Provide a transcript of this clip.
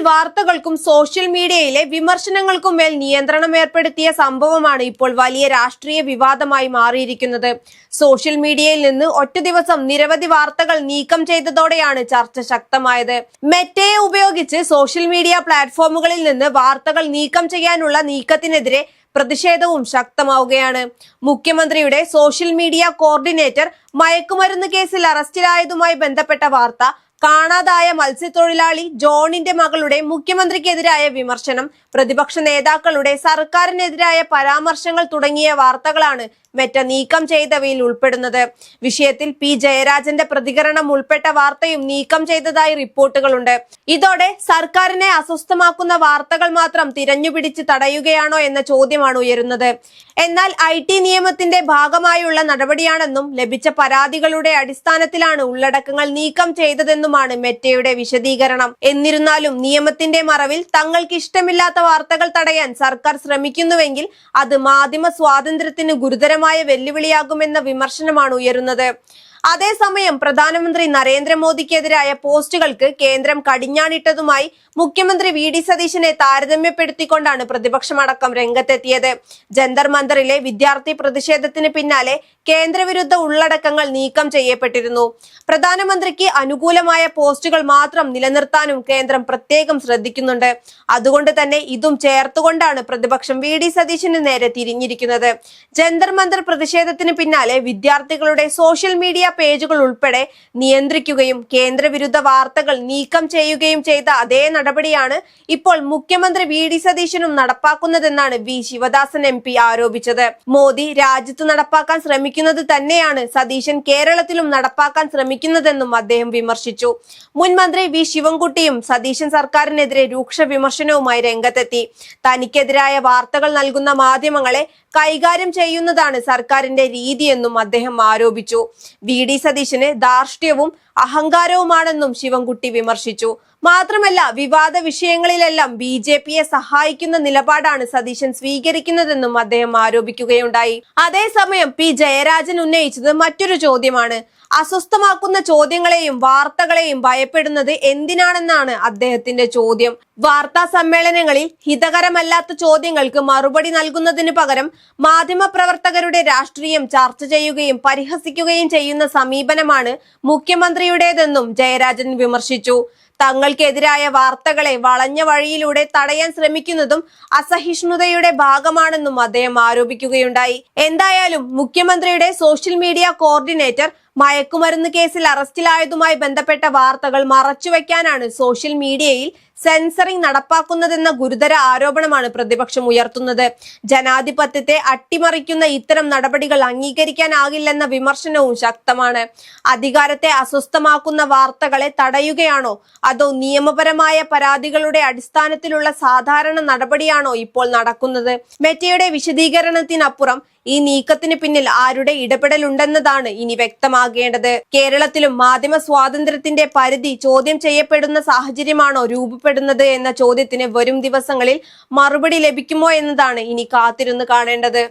വാർത്തകൾക്കും സോഷ്യൽ മീഡിയയിലെ വിമർശനങ്ങൾക്കും മേൽ നിയന്ത്രണം ഏർപ്പെടുത്തിയ സംഭവമാണ് ഇപ്പോൾ വലിയ രാഷ്ട്രീയ വിവാദമായി മാറിയിരിക്കുന്നത്. സോഷ്യൽ മീഡിയയിൽ നിന്ന് ഒറ്റ ദിവസം നിരവധി വാർത്തകൾ നീക്കം ചെയ്തതോടെയാണ് ചർച്ച ശക്തമായത്. മെറ്റയെ ഉപയോഗിച്ച് സോഷ്യൽ മീഡിയ പ്ലാറ്റ്ഫോമുകളിൽ നിന്ന് വാർത്തകൾ നീക്കം ചെയ്യാനുള്ള നീക്കത്തിനെതിരെ പ്രതിഷേധവും ശക്തമാവുകയാണ്. മുഖ്യമന്ത്രിയുടെ സോഷ്യൽ മീഡിയ കോർഡിനേറ്റർ മയക്കുമരുന്ന് കേസിൽ അറസ്റ്റിലായതുമായി ബന്ധപ്പെട്ട വാർത്ത, കാണാതായ മത്സ്യത്തൊഴിലാളി ജോണിന്റെ മകളുടെ മുഖ്യമന്ത്രിക്കെതിരായ വിമർശനം, പ്രതിപക്ഷ നേതാക്കളുടെ സർക്കാരിനെതിരായ പരാമർശങ്ങൾ തുടങ്ങിയ വാർത്തകളാണ് മെറ്റ നീക്കം ചെയ്തവയിൽ ഉൾപ്പെടുന്നത്. വിഷയത്തിൽ പി ജയരാജന്റെ പ്രതികരണം ഉൾപ്പെട്ട വാർത്തയും നീക്കം ചെയ്തതായി റിപ്പോർട്ടുകളുണ്ട്. ഇതോടെ സർക്കാരിനെ അസ്വസ്ഥമാക്കുന്ന വാർത്തകൾ മാത്രം തിരഞ്ഞുപിടിച്ച് തടയുകയാണോ എന്ന ചോദ്യമാണ് ഉയരുന്നത്. എന്നാൽ IT നിയമത്തിന്റെ ഭാഗമായുള്ള നടപടിയാണെന്നും ലഭിച്ച പരാതികളുടെ അടിസ്ഥാനത്തിലാണ് ഉള്ളടക്കങ്ങൾ നീക്കം ചെയ്തതെന്നുമാണ് മെറ്റയുടെ വിശദീകരണം. എന്നിരുന്നാലും നിയമത്തിന്റെ മറവിൽ തങ്ങൾക്ക് ഇഷ്ടമില്ലാത്ത വാർത്തകൾ തടയാൻ സർക്കാർ ശ്രമിക്കുന്നുവെങ്കിൽ അത് മാധ്യമ സ്വാതന്ത്ര്യത്തിന് ഗുരുതരമായ വെല്ലുവിളിയാകുമെന്ന വിമർശനമാണ് ഉയരുന്നത്. അതേസമയം പ്രധാനമന്ത്രി നരേന്ദ്രമോദിക്കെതിരായ പോസ്റ്റുകൾക്ക് കേന്ദ്രം കടിഞ്ഞാണിട്ടതുമായി മുഖ്യമന്ത്രി VD സതീശനെ താരതമ്യപ്പെടുത്തിക്കൊണ്ടാണ് പ്രതിപക്ഷമടക്കം രംഗത്തെത്തിയത്. ജന്തർ മന്ദറിലെ വിദ്യാർത്ഥി പ്രതിഷേധത്തിന് പിന്നാലെ കേന്ദ്രവിരുദ്ധ ഉള്ളടക്കങ്ങൾ നീക്കം ചെയ്യപ്പെട്ടിരുന്നു. പ്രധാനമന്ത്രിക്ക് അനുകൂലമായ പോസ്റ്റുകൾ മാത്രം നിലനിർത്താനും കേന്ദ്രം പ്രത്യേകം ശ്രദ്ധിക്കുന്നുണ്ട്. അതുകൊണ്ട് തന്നെ ഇതും ചേർത്തുകൊണ്ടാണ് പ്രതിപക്ഷം VD സതീശന് നേരെ തിരിഞ്ഞിരിക്കുന്നത്. ജന്തർ മന്ദർ പ്രതിഷേധത്തിന് പിന്നാലെ വിദ്യാർത്ഥികളുടെ സോഷ്യൽ മീഡിയ പേജുകൾ ഉൾപ്പെടെ നിയന്ത്രിക്കുകയും കേന്ദ്രവിരുദ്ധ വാർത്തകൾ നീക്കം ചെയ്യുകയും ചെയ്ത അതേ നടപടിയാണ് ഇപ്പോൾ മുഖ്യമന്ത്രി VD സതീശനും നടപ്പാക്കുന്നതെന്നാണ് V ശിവദാസൻ MP ആരോപിച്ചത്. മോദി രാജ്യത്ത് നടപ്പാക്കാൻ ശ്രമിക്കുന്നത് തന്നെയാണ് സതീശൻ കേരളത്തിലും നടപ്പാക്കാൻ ശ്രമിക്കുന്നതെന്നും അദ്ദേഹം വിമർശിച്ചു. മുൻ മന്ത്രി V ശിവൻകുട്ടിയും സതീശൻ സർക്കാരിനെതിരെ രൂക്ഷ വിമർശനവുമായി രംഗത്തെത്തി. തനിക്കെതിരായ വാർത്തകൾ നൽകുന്ന മാധ്യമങ്ങളെ കൈകാര്യം ചെയ്യുന്നതാണ് സർക്കാരിന്റെ രീതിയെന്നും അദ്ദേഹം ആരോപിച്ചു. VD സതീശന് ധാർഷ്ട്യവും അഹങ്കാരവുമാണെന്നും ശിവൻകുട്ടി വിമർശിച്ചു. മാത്രമല്ല, വിവാദ വിഷയങ്ങളിലെല്ലാം BJPയെ സഹായിക്കുന്ന നിലപാടാണ് സതീശൻ സ്വീകരിക്കുന്നതെന്നും അദ്ദേഹം ആരോപിക്കുകയുണ്ടായി. അതേസമയം P ജയരാജൻ ഉന്നയിച്ചത് മറ്റൊരു ചോദ്യമാണ്. അസ്വസ്ഥമാക്കുന്ന ചോദ്യങ്ങളെയും വാർത്തകളെയും ഭയപ്പെടുന്നത് എന്തിനാണെന്നാണ് അദ്ദേഹത്തിന്റെ ചോദ്യം. വാർത്താ സമ്മേളനങ്ങളിൽ ഹിതകരമല്ലാത്ത ചോദ്യങ്ങൾക്ക് മറുപടി നൽകുന്നതിന് പകരം മാധ്യമപ്രവർത്തകരുടെ രാഷ്ട്രീയം ചർച്ച ചെയ്യുകയും പരിഹസിക്കുകയും ചെയ്യുന്ന സമീപനമാണ് മുഖ്യമന്ത്രിയുടേതെന്നും ജയരാജൻ വിമർശിച്ചു. തങ്ങൾക്കെതിരായ വാർത്തകളെ വളഞ്ഞ വഴിയിലൂടെ തടയാൻ ശ്രമിക്കുന്നതും അസഹിഷ്ണുതയുടെ ഭാഗമാണെന്നും അദ്ദേഹം ആരോപിക്കുകയുണ്ടായി. എന്തായാലും മുഖ്യമന്ത്രിയുടെ സോഷ്യൽ മീഡിയ കോർഡിനേറ്റർ മയക്കുമരുന്ന് കേസിൽ അറസ്റ്റിലായതുമായി ബന്ധപ്പെട്ട വാർത്തകൾ മറച്ചുവെക്കാനാണ് സോഷ്യൽ മീഡിയയിൽ സെൻസറിംഗ് നടപ്പാക്കുന്നതെന്ന ഗുരുതര ആരോപണമാണ് പ്രതിപക്ഷം ഉയർത്തുന്നത്. ജനാധിപത്യത്തെ അട്ടിമറിക്കുന്ന ഇത്തരം നടപടികൾ അംഗീകരിക്കാനാകില്ലെന്ന വിമർശനവും ശക്തമാണ്. അധികാരത്തെ അസ്വസ്ഥമാക്കുന്ന വാർത്തകളെ തടയുകയാണോ അതോ നിയമപരമായ പരാതികളുടെ അടിസ്ഥാനത്തിലുള്ള സാധാരണ നടപടിയാണോ ഇപ്പോൾ നടക്കുന്നത്? മെറ്റയുടെ വിശദീകരണത്തിനപ്പുറം ഈ നീക്കത്തിന് പിന്നിൽ ആരുടെ ഇടപെടലുണ്ടെന്നതാണ് ഇനി വ്യക്തമാകേണ്ടത്. കേരളത്തിലും മാധ്യമ സ്വാതന്ത്ര്യത്തിന്റെ പരിധി ചോദ്യം ചെയ്യപ്പെടുന്ന സാഹചര്യമാണോ രൂപപ്പെടുന്നത് എന്ന ചോദ്യത്തിന് വരും ദിവസങ്ങളിൽ മറുപടി ലഭിക്കുമോ എന്നതാണ് ഇനി കാത്തിരുന്ന് കാണേണ്ടത്.